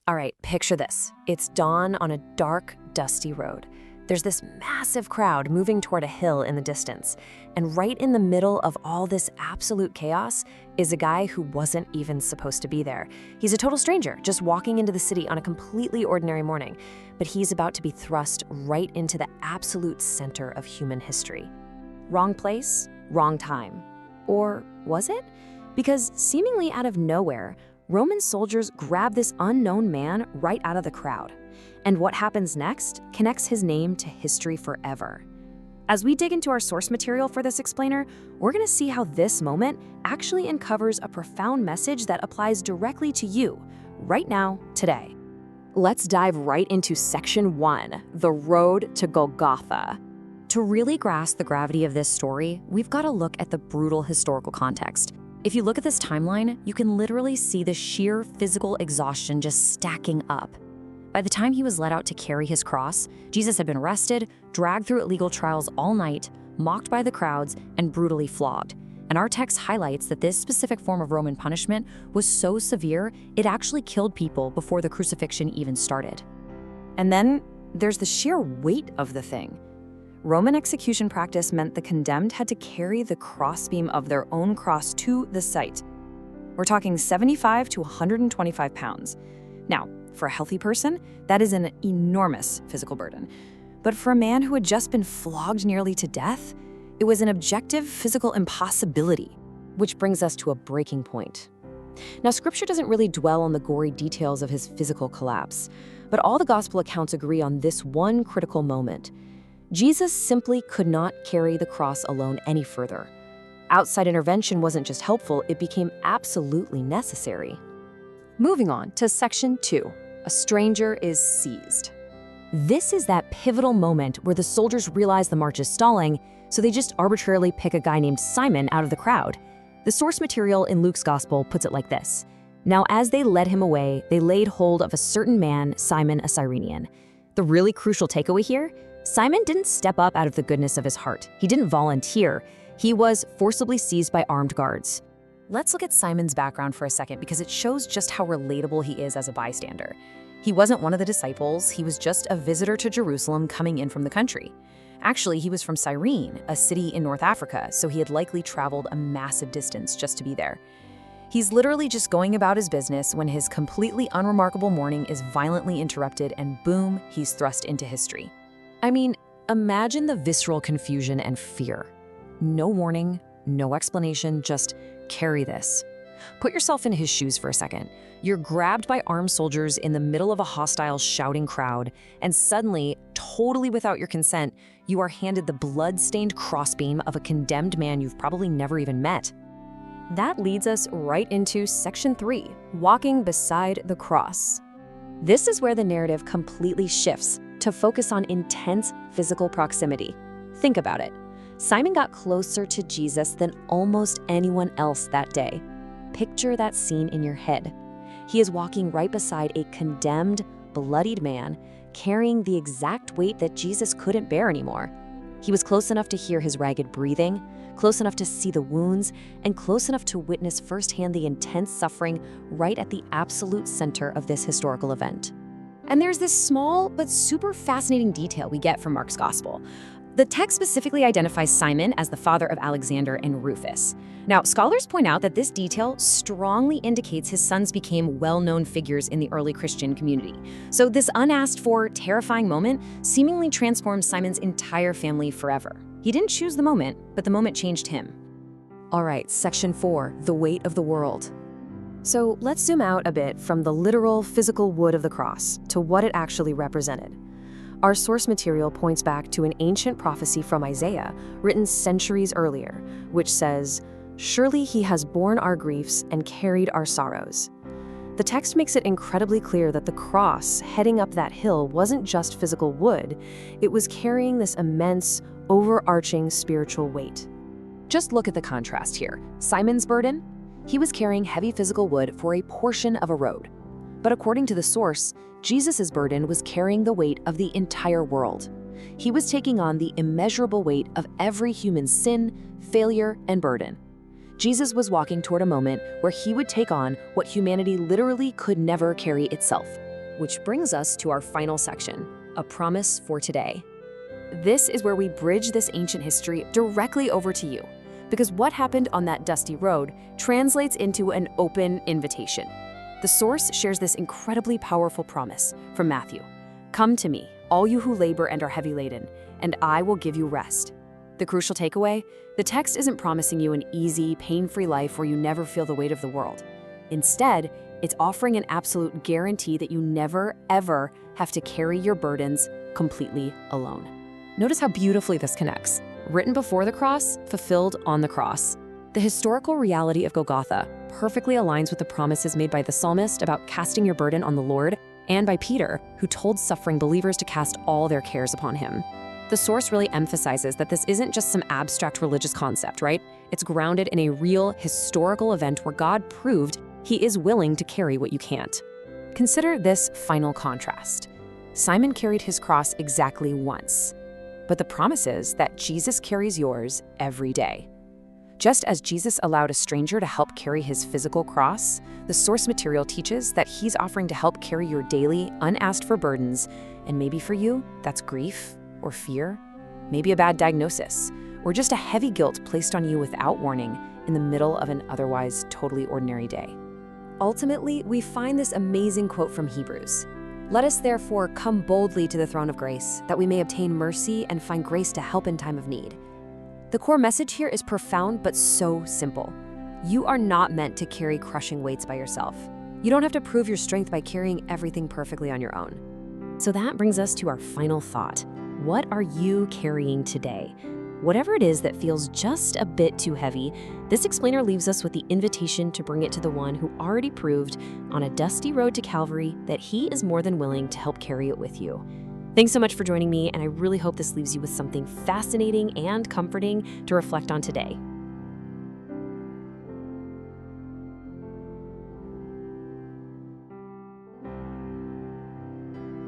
All right, picture this. It's dawn on a dark, dusty road. There's this massive crowd moving toward a hill in the distance. And right in the middle of all this absolute chaos is a guy who wasn't even supposed to be there. He's a total stranger, just walking into the city on a completely ordinary morning. But he's about to be thrust right into the absolute center of human history. Wrong place, wrong time. Or was it? Because seemingly out of nowhere, Roman soldiers grab this unknown man right out of the crowd. And what happens next connects his name to history forever. As we dig into our source material for this explainer, we're going to see how this moment actually uncovers a profound message that applies directly to you, right now, today. Let's dive right into Section 1, the road to Golgotha. To really grasp the gravity of this story, we've got to look at the brutal historical context. If you look at this timeline, you can literally see the sheer physical exhaustion just stacking up. By the time he was let out to carry his cross, Jesus had been arrested, dragged through illegal trials all night, mocked by the crowds, and brutally flogged. And our text highlights that this specific form of Roman punishment was so severe, it actually killed people before the crucifixion even started. And then there's the sheer weight of the thing. Roman execution practice meant the condemned had to carry the crossbeam of their own cross to the site. We're talking 75 to 125 pounds. Now, for a healthy person, that is an enormous physical burden. But for a man who had just been flogged nearly to death, it was an objective physical impossibility, which brings us to a breaking point. Now, Scripture doesn't really dwell on the gory details of his physical collapse, but all the gospel accounts agree on this one critical moment. Jesus simply could not carry the cross alone any further. Outside intervention wasn't just helpful, it became absolutely necessary. Moving on to Section 2, a stranger is seized. This is that pivotal moment where the soldiers realize the march is stalling, so they just arbitrarily pick a guy named Simon out of the crowd. The source material in Luke's gospel puts it like this. Now, as they led him away, they laid hold of a certain man, Simon of Cyrene. The really crucial takeaway here? Simon didn't step up out of the goodness of his heart. He didn't volunteer. He was forcibly seized by armed guards. Let's look at Simon's background for a second because it shows just how relatable he is as a bystander. He wasn't one of the disciples, he was just a visitor to Jerusalem coming in from the country. Actually, he was from Cyrene, a city in North Africa, so he had likely traveled a massive distance just to be there. He's literally just going about his business when his completely unremarkable morning is violently interrupted and boom, he's thrust into history. I mean, imagine the visceral confusion and fear. No warning, no explanation, just carry this. Put yourself in his shoes for a second. You're grabbed by armed soldiers in the middle of a hostile, shouting crowd, and suddenly, totally without your consent, you are handed the blood-stained crossbeam of a condemned man you've probably never even met. That leads us right into Section 3, walking beside the cross. This is where the narrative completely shifts to focus on intense physical proximity. Think about it. Simon got closer to Jesus than almost anyone else that day. Picture that scene in your head. He is walking right beside a condemned, bloodied man, carrying the exact weight that Jesus couldn't bear anymore. He was close enough to hear his ragged breathing, close enough to see the wounds, and close enough to witness firsthand the intense suffering right at the absolute center of this historical event. And there's this small but super fascinating detail we get from Mark's gospel. The text specifically identifies Simon as the father of Alexander and Rufus. Now, scholars point out that this detail strongly indicates his sons became well-known figures in the early Christian community. So this unasked for, terrifying moment seemingly transformed Simon's entire family forever. He didn't choose the moment, but the moment changed him. All right, Section 4, the weight of the world. So let's zoom out a bit from the literal physical wood of the cross to what it actually represented. Our source material points back to an ancient prophecy from Isaiah, written centuries earlier, which says, "Surely he has borne our griefs and carried our sorrows." The text makes it incredibly clear that the cross heading up that hill wasn't just physical wood, it was carrying this immense, overarching spiritual weight. Just look at the contrast here. Simon's burden? He was carrying heavy physical wood for a portion of a road. But according to the source, Jesus' burden was carrying the weight of the entire world. He was taking on the immeasurable weight of every human sin, failure, and burden. Jesus was walking toward a moment where he would take on what humanity literally could never carry itself, Which brings us to our final section, a promise for today. This is where we bridge this ancient history directly over to you, because what happened on that dusty road translates into an open invitation. The source shares this incredibly powerful promise from Matthew. Come to me, all you who labor and are heavy laden, and I will give you rest. The crucial takeaway, the text isn't promising you an easy, pain-free life where you never feel the weight of the world. Instead, it's offering an absolute guarantee that you never, ever have to carry your burdens completely alone. Notice how beautifully this connects. Written before the cross, fulfilled on the cross. The historical reality of Golgotha perfectly aligns with the promises made by the psalmist about casting your burden on the Lord, and by Peter, who told suffering believers to cast all their cares upon him. The source really emphasizes that this isn't just some abstract religious concept, right? It's grounded in a real historical event where God proved he is willing to carry what you can't. Consider this final contrast. Simon carried his cross exactly once, but the promise is that Jesus carries yours every day. Just as Jesus allowed a stranger to help carry his physical cross, the source material teaches that he's offering to help carry your daily, unasked for burdens, and maybe for you, that's grief or fear, maybe a bad diagnosis, or just a heavy guilt placed on you without warning in the middle of an otherwise totally ordinary day. Ultimately, we find this amazing quote from Hebrews. Let us therefore come boldly to the throne of grace, that we may obtain mercy and find grace to help in time of need. The core message here is profound but so simple. You are not meant to carry crushing weights by yourself. You don't have to prove your strength by carrying everything perfectly on your own. So that brings us to our final thought. What are you carrying today? Whatever it is that feels just a bit too heavy, this explainer leaves us with the invitation to bring it to the one who already proved on a dusty road to Calvary that he is more than willing to help carry it with you. Thanks so much for joining me, and I really hope this leaves you with something fascinating and comforting to reflect on today.